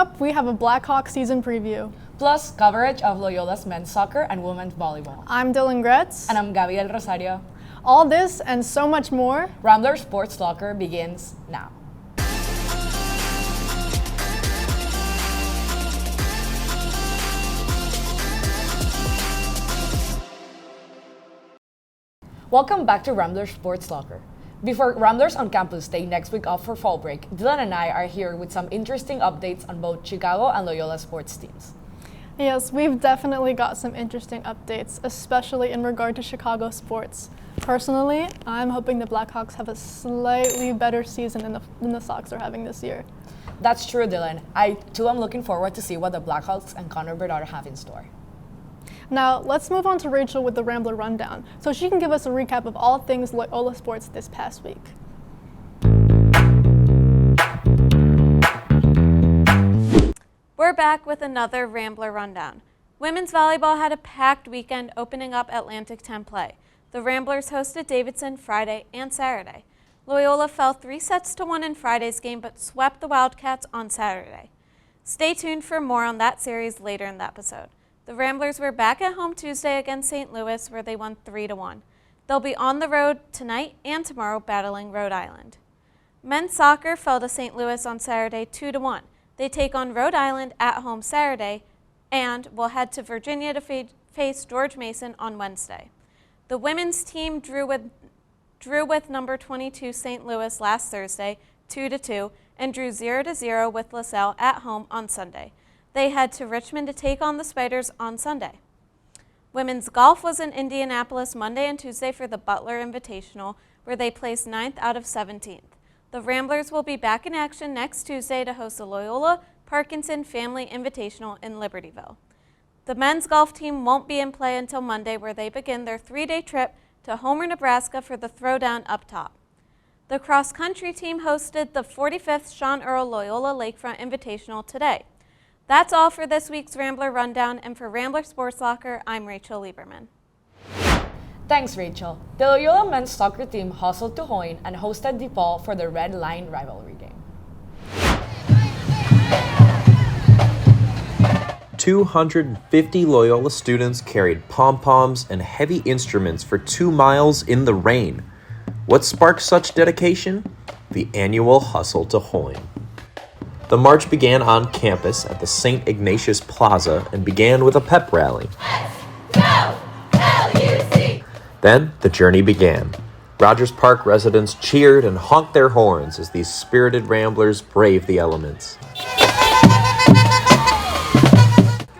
up, we have a Blackhawks season preview. Plus coverage of Loyola's men's soccer and women's volleyball. I'm Dylann Gretz. And I'm Gaby Delrosario. All this and so much more. Rambler Sports Locker begins now. Welcome back to Rambler Sports Locker. Before Ramblers on campus take next week off for fall break, Dylan and I are here with some interesting updates on both Chicago and Loyola sports teams. Yes, we've definitely got some interesting updates, especially in regard to Chicago sports. Personally, I'm hoping the Blackhawks have a slightly better season than the Sox are having this year. That's true, Dylan. I too am looking forward to see what the Blackhawks and Connor Bedard have in store. Now, let's move on to Rachel with the Rambler Rundown, so she can give us a recap of all things Loyola sports this past week. We're back with another Rambler Rundown. Women's volleyball had a packed weekend opening up Atlantic 10 play. The Ramblers hosted Davidson Friday and Saturday. Loyola fell 3-1 in Friday's game but swept the Wildcats on Saturday. Stay tuned for more on that series later in the episode. The Ramblers were back at home Tuesday against St. Louis, where they won 3-1. They'll be on the road tonight and tomorrow battling Rhode Island. Men's soccer fell to St. Louis on Saturday 2-1. They take on Rhode Island at home Saturday and will head to Virginia to face George Mason on Wednesday. The women's team drew with number 22 St. Louis last Thursday 2-2 and drew 0-0 with LaSalle at home on Sunday. They head to Richmond to take on the Spiders on Sunday. Women's golf was in Indianapolis Monday and Tuesday for the Butler Invitational, where they placed 9th out of 17th. The Ramblers will be back in action next Tuesday to host the Loyola Parkinson Family Invitational in Libertyville. The men's golf team won't be in play until Monday, where they begin their 3-day trip to Homer, Nebraska for the Throwdown up top. The cross-country team hosted the 45th Sean Earl Loyola Lakefront Invitational today. That's all for this week's Rambler Rundown, and for Rambler Sports Locker, I'm Rachel Lieberman. Thanks, Rachel. The Loyola men's soccer team hustled to Hoin and hosted DePaul for the Red Line rivalry game. 250 Loyola students carried pom-poms and heavy instruments for 2 miles in the rain. What sparked such dedication? The annual Hustle to Hoin. The march began on campus at the St. Ignatius Plaza and began with a pep rally. Let's go, LUC! Then the journey began. Rogers Park residents cheered and honked their horns as these spirited ramblers braved the elements.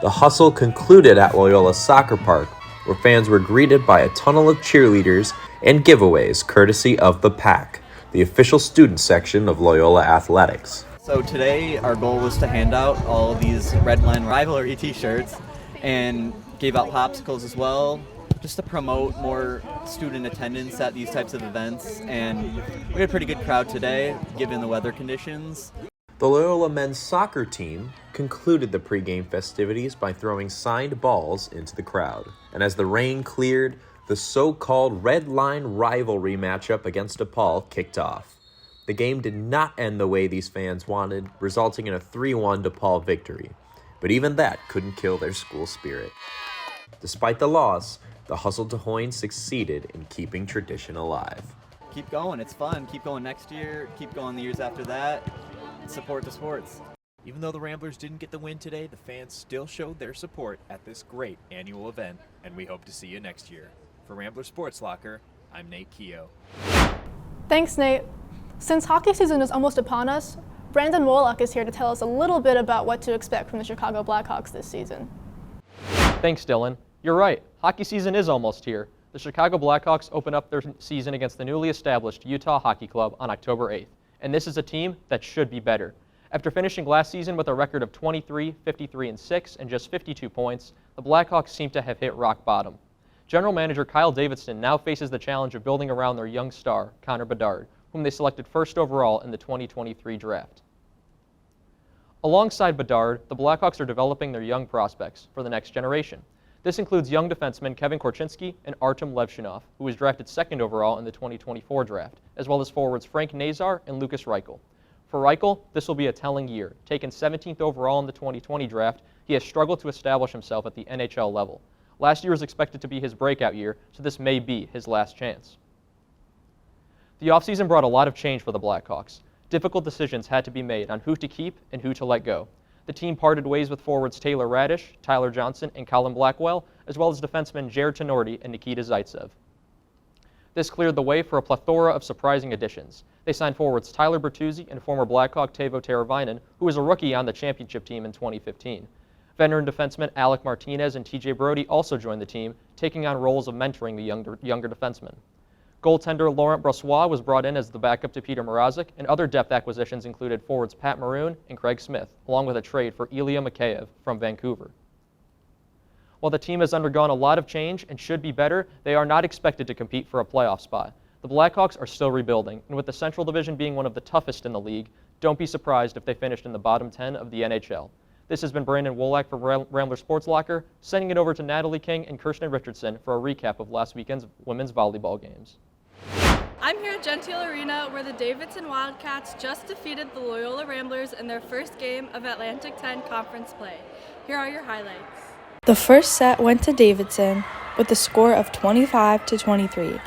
The hustle concluded at Loyola Soccer Park, where fans were greeted by a tunnel of cheerleaders and giveaways courtesy of the PAC, the official student section of Loyola Athletics. So today our goal was to hand out all of these Red Line rivalry t-shirts and gave out popsicles as well, just to promote more student attendance at these types of events. And we had a pretty good crowd today, given the weather conditions. The Loyola men's soccer team concluded the pregame festivities by throwing signed balls into the crowd. And as the rain cleared, the so-called Red Line rivalry matchup against DePaul kicked off. The game did not end the way these fans wanted, resulting in a 3-1 DePaul victory. But even that couldn't kill their school spirit. Despite the loss, the Hustle to Hoin succeeded in keeping tradition alive. Keep going, it's fun. Keep going next year, keep going the years after that. Support the sports. Even though the Ramblers didn't get the win today, the fans still showed their support at this great annual event, and we hope to see you next year. For Rambler Sports Locker, I'm Nate Keough. Thanks, Nate. Since hockey season is almost upon us, Brandon Wolak is here to tell us a little bit about what to expect from the Chicago Blackhawks this season. Thanks, Dylan. You're right. Hockey season is almost here. The Chicago Blackhawks open up their season against the newly established Utah Hockey Club on October 8th, and this is a team that should be better. After finishing last season with a record of 23, 53-6, and just 52 points, the Blackhawks seem to have hit rock bottom. General Manager Kyle Davidson now faces the challenge of building around their young star, Connor Bedard, whom they selected first overall in the 2023 draft. Alongside Bedard, the Blackhawks are developing their young prospects for the next generation. This includes young defensemen Kevin Korchinski and Artem Levshunov, who was drafted second overall in the 2024 draft, as well as forwards Frank Nazar and Lucas Reichel. For Reichel, this will be a telling year. Taken 17th overall in the 2020 draft, he has struggled to establish himself at the NHL level. Last year was expected to be his breakout year, so this may be his last chance. The offseason brought a lot of change for the Blackhawks. Difficult decisions had to be made on who to keep and who to let go. The team parted ways with forwards Taylor Radish, Tyler Johnson, and Colin Blackwell, as well as defensemen Jared Tenorti and Nikita Zaitsev. This cleared the way for a plethora of surprising additions. They signed forwards Tyler Bertuzzi and former Blackhawk Teuvo Teravainen, who was a rookie on the championship team in 2015. Veteran defensemen Alec Martinez and TJ Brody also joined the team, taking on roles of mentoring the younger defensemen. Goaltender Laurent Brossoit was brought in as the backup to Peter Mrazek, and other depth acquisitions included forwards Pat Maroon and Craig Smith, along with a trade for Ilya Mikheyev from Vancouver. While the team has undergone a lot of change and should be better, they are not expected to compete for a playoff spot. The Blackhawks are still rebuilding, and with the Central Division being one of the toughest in the league, don't be surprised if they finished in the bottom 10 of the NHL. This has been Brandon Wolak for Rambler Sports Locker, sending it over to Natalie King and Kirstan Richardson for a recap of last weekend's women's volleyball games. I'm here at Gentile Arena where the Davidson Wildcats just defeated the Loyola Ramblers in their first game of Atlantic 10 conference play. Here are your highlights. The first set went to Davidson with a score of 25-23.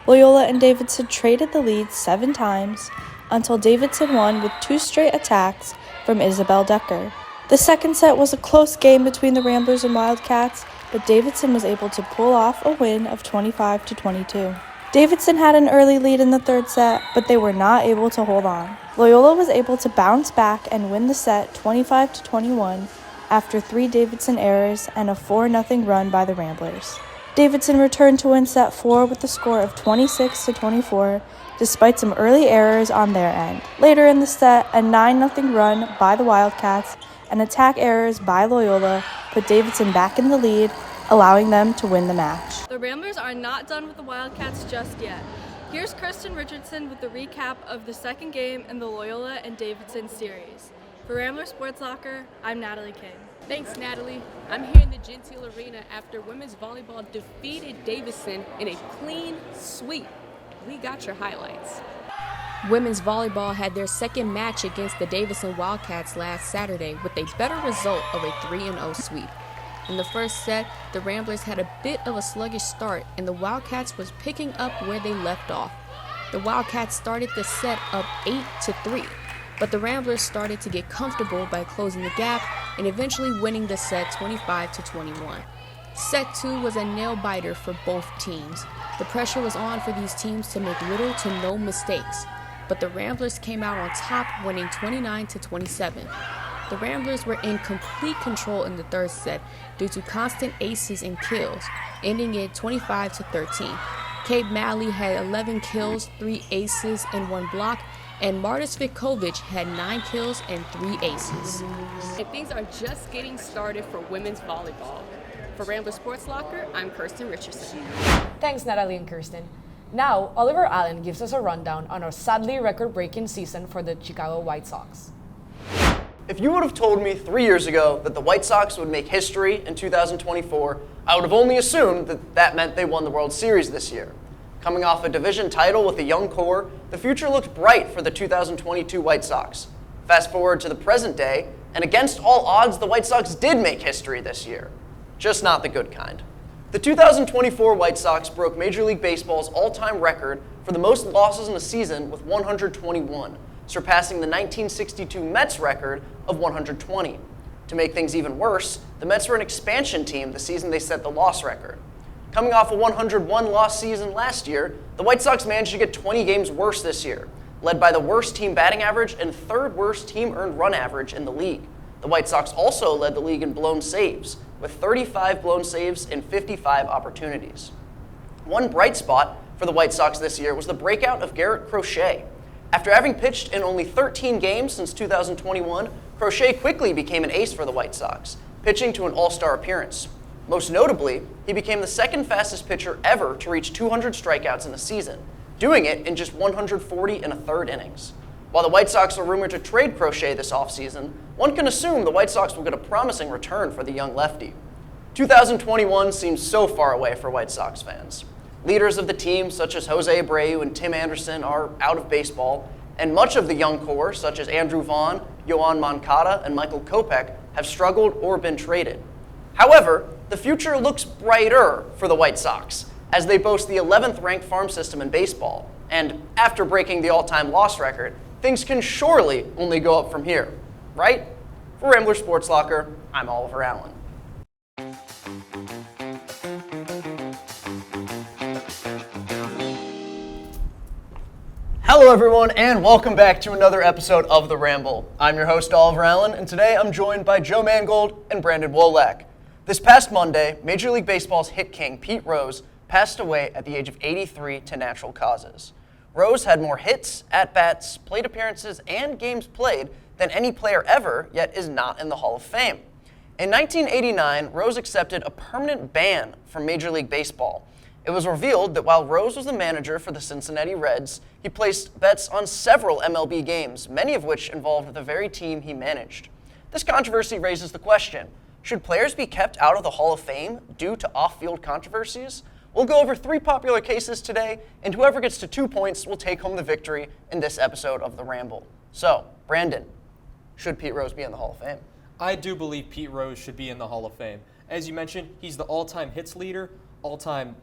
Loyola and Davidson traded the lead 7 times until Davidson won with 2 straight attacks from Isabel Decker. The second set was a close game between the Ramblers and Wildcats, but Davidson was able to pull off a win of 25-22. Davidson had an early lead in the third set, but they were not able to hold on. Loyola was able to bounce back and win the set 25-21 after 3 Davidson errors and a 4-0 run by the Ramblers. Davidson returned to win set 4 with a score of 26-24, despite some early errors on their end. Later in the set, a 9-0 run by the Wildcats and attack errors by Loyola put Davidson back in the lead, allowing them to win the match. The Ramblers are not done with the Wildcats just yet. Here's Kirstan Richardson with the recap of the second game in the Loyola and Davidson series. For Rambler Sports Locker, I'm Natalie King. Thanks, Natalie. I'm here in the Gentile Arena after women's volleyball defeated Davidson in a clean sweep. We got your highlights. Women's volleyball had their second match against the Davidson Wildcats last Saturday with a better result of a 3-0 sweep. In the first set, the Ramblers had a bit of a sluggish start, and the Wildcats was picking up where they left off. The Wildcats started the set up 8-3, but the Ramblers started to get comfortable by closing the gap and eventually winning the set 25-21. Set 2 was a nail-biter for both teams. The pressure was on for these teams to make little to no mistakes, but the Ramblers came out on top, winning 29-27. The Ramblers were in complete control in the third set due to constant aces and kills, ending it 25-13. Kate Malley had 11 kills, 3 aces, and 1 block, and Marta Svikovic had 9 kills and 3 aces. And things are just getting started for women's volleyball. For Rambler Sports Locker, I'm Kirstan Richardson. Thanks, Natalie and Kirstan. Now, Oliver Allen gives us a rundown on our sadly record-breaking season for the Chicago White Sox. If you would have told me 3 years ago that the White Sox would make history in 2024, I would have only assumed that that meant they won the World Series this year. Coming off a division title with a young core, the future looked bright for the 2022 White Sox. Fast forward to the present day, and against all odds, the White Sox did make history this year. Just not the good kind. The 2024 White Sox broke Major League Baseball's all-time record for the most losses in a season with 121, surpassing the 1962 Mets record of 120. To make things even worse, the Mets were an expansion team the season they set the loss record. Coming off a 101-loss season last year, the White Sox managed to get 20 games worse this year, led by the worst team batting average and third worst team earned run average in the league. The White Sox also led the league in blown saves, with 35 blown saves in 55 opportunities. One bright spot for the White Sox this year was the breakout of Garrett Crochet. After having pitched in only 13 games since 2021, Crochet quickly became an ace for the White Sox, pitching to an all-star appearance. Most notably, he became the second fastest pitcher ever to reach 200 strikeouts in a season, doing it in just 140 1/3 innings. While the White Sox are rumored to trade Crochet this offseason, one can assume the White Sox will get a promising return for the young lefty. 2021 seems so far away for White Sox fans. Leaders of the team, such as Jose Abreu and Tim Anderson, are out of baseball, and much of the young core, such as Andrew Vaughn, Yohan Moncada, and Michael Kopech, have struggled or been traded. However, the future looks brighter for the White Sox, as they boast the 11th ranked farm system in baseball, and after breaking the all-time loss record, things can surely only go up from here, right? For Rambler Sports Locker, I'm Oliver Allen. Hello everyone, and welcome back to another episode of The Ramble. I'm your host, Oliver Allen, and today I'm joined by Joe Mangold and Brandon Wolak. This past Monday, Major League Baseball's hit king, Pete Rose, passed away at the age of 83 to natural causes. Rose had more hits, at-bats, plate appearances, and games played than any player ever, yet is not in the Hall of Fame. In 1989, Rose accepted a permanent ban from Major League Baseball. It was revealed that while Rose was the manager for the Cincinnati Reds, he placed bets on several MLB games, many of which involved the very team he managed. This controversy raises the question, should players be kept out of the Hall of Fame due to off-field controversies? We'll go over 3 popular cases today, and whoever gets to 2 points will take home the victory in this episode of The Ramble. So, Brandon, should Pete Rose be in the Hall of Fame? I do believe Pete Rose should be in the Hall of Fame. As you mentioned, he's the all-time hits leader, all-time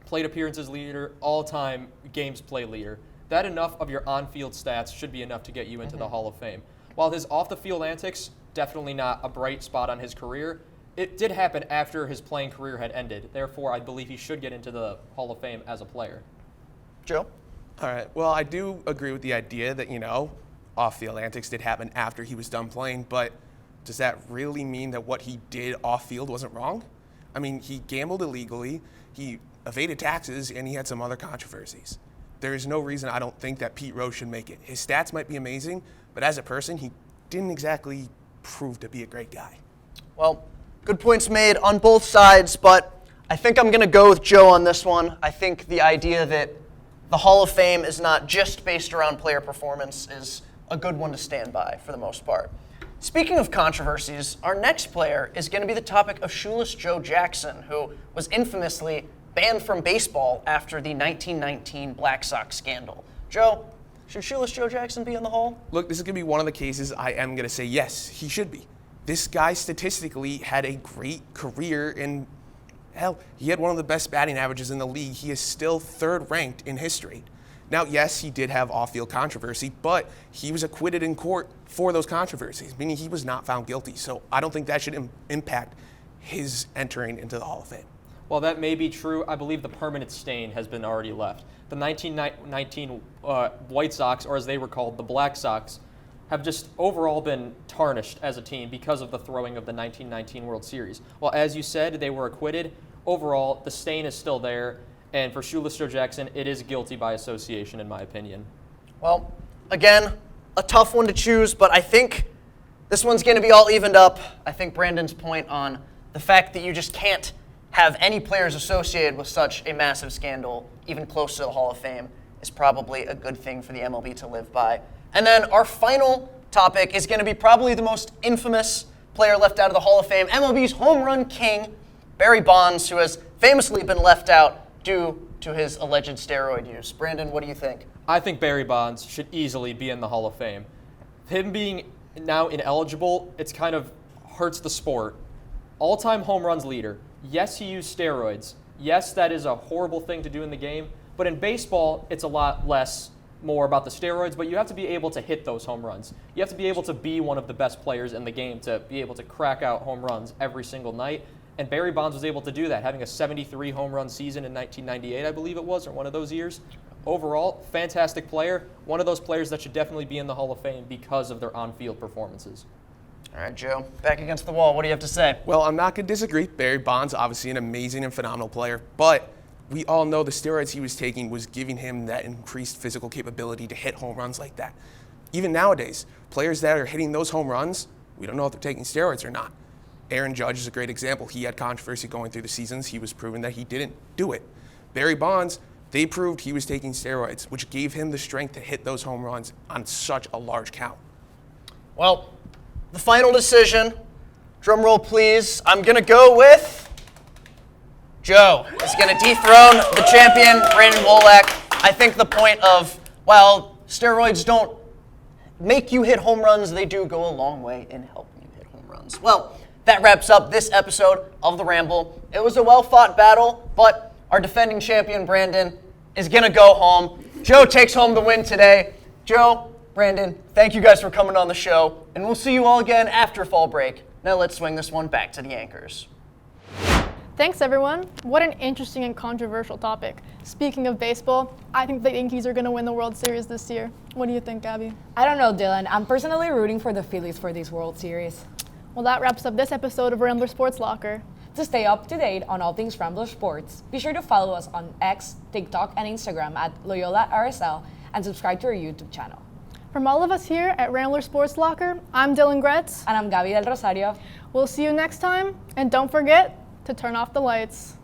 plate appearances leader, all-time games play leader. That enough of your on-field stats should be enough to get you into the Hall of Fame. While his off-the-field antics, definitely not a bright spot on his career, it did happen after his playing career had ended. Therefore, I believe he should get into the Hall of Fame as a player. Joe? All right. Well, I do agree with the idea that, off-field antics did happen after he was done playing, but does that really mean that what he did off-field wasn't wrong? I mean, he gambled illegally, he evaded taxes, and he had some other controversies. There is no reason I don't think that Pete Rose should make it. His stats might be amazing, but as a person, he didn't exactly prove to be a great guy. Well, good points made on both sides, but I think I'm going to go with Joe on this one. I think the idea that the Hall of Fame is not just based around player performance is a good one to stand by for the most part. Speaking of controversies, our next player is going to be the topic of Shoeless Joe Jackson, who was infamously banned from baseball after the 1919 Black Sox scandal. Joe, should Shoeless Joe Jackson be in the Hall? Look, this is going to be one of the cases I am going to say yes, he should be. This guy statistically had a great career, and hell, he had one of the best batting averages in the league. He is still 3rd ranked in history. Now, yes, he did have off-field controversy, but he was acquitted in court for those controversies, meaning he was not found guilty. So I don't think that should impact his entering into the Hall of Fame. While that may be true, I believe the permanent stain has been already left. The 1919 White Sox, or as they were called, the Black Sox, have just overall been tarnished as a team because of the throwing of the 1919 World Series. Well, as you said, they were acquitted. Overall, the stain is still there, and for Shoeless Joe Jackson, it is guilty by association, in my opinion. Well, again, a tough one to choose, but I think this one's going to be all evened up. I think Brandon's point on the fact that you just can't have any players associated with such a massive scandal, even close to the Hall of Fame, is probably a good thing for the MLB to live by. And then our final topic is going to be probably the most infamous player left out of the Hall of Fame, MLB's home run king, Barry Bonds, who has famously been left out due to his alleged steroid use. Brandon, what do you think? I think Barry Bonds should easily be in the Hall of Fame. Him being now ineligible, it's kind of hurts the sport. All-time home runs leader. Yes, he used steroids. Yes, that is a horrible thing to do in the game. But in baseball, it's a lot more about the steroids, but you have to be able to hit those home runs. You have to be able to be one of the best players in the game to be able to crack out home runs every single night. And Barry Bonds was able to do that, having a 73 home run season in 1998, I believe it was, or one of those years. Overall, fantastic player. One of those players that should definitely be in the Hall of Fame because of their on-field performances. All right, Joe, back against the wall. What do you have to say? Well, I'm not going to disagree. Barry Bonds, obviously an amazing and phenomenal player, but we all know the steroids he was taking was giving him that increased physical capability to hit home runs like that. Even nowadays, players that are hitting those home runs, we don't know if they're taking steroids or not. Aaron Judge is a great example. He had controversy going through the seasons. He was proven that he didn't do it. Barry Bonds, they proved he was taking steroids, which gave him the strength to hit those home runs on such a large count. Well, the final decision, drum roll please, I'm going to go with Joe is going to dethrone the champion, Brandon Wolak. I think the point of, well, steroids don't make you hit home runs, they do go a long way in helping you hit home runs. Well, that wraps up this episode of The Ramble. It was a well-fought battle, but our defending champion, Brandon, is going to go home. Joe takes home the win today. Joe, Brandon, thank you guys for coming on the show, and we'll see you all again after fall break. Now let's swing this one back to the anchors. Thanks, everyone. What an interesting and controversial topic. Speaking of baseball, I think the Yankees are going to win the World Series this year. What do you think, Gaby? I don't know, Dylan. I'm personally rooting for the Phillies for this World Series. Well, that wraps up this episode of Rambler Sports Locker. To stay up to date on all things Rambler Sports, be sure to follow us on X, TikTok, and Instagram at Loyola RSL, and subscribe to our YouTube channel. From all of us here at Rambler Sports Locker, I'm Dylann Gretz. And I'm Gaby Delrosario. We'll see you next time, and don't forget to turn off the lights.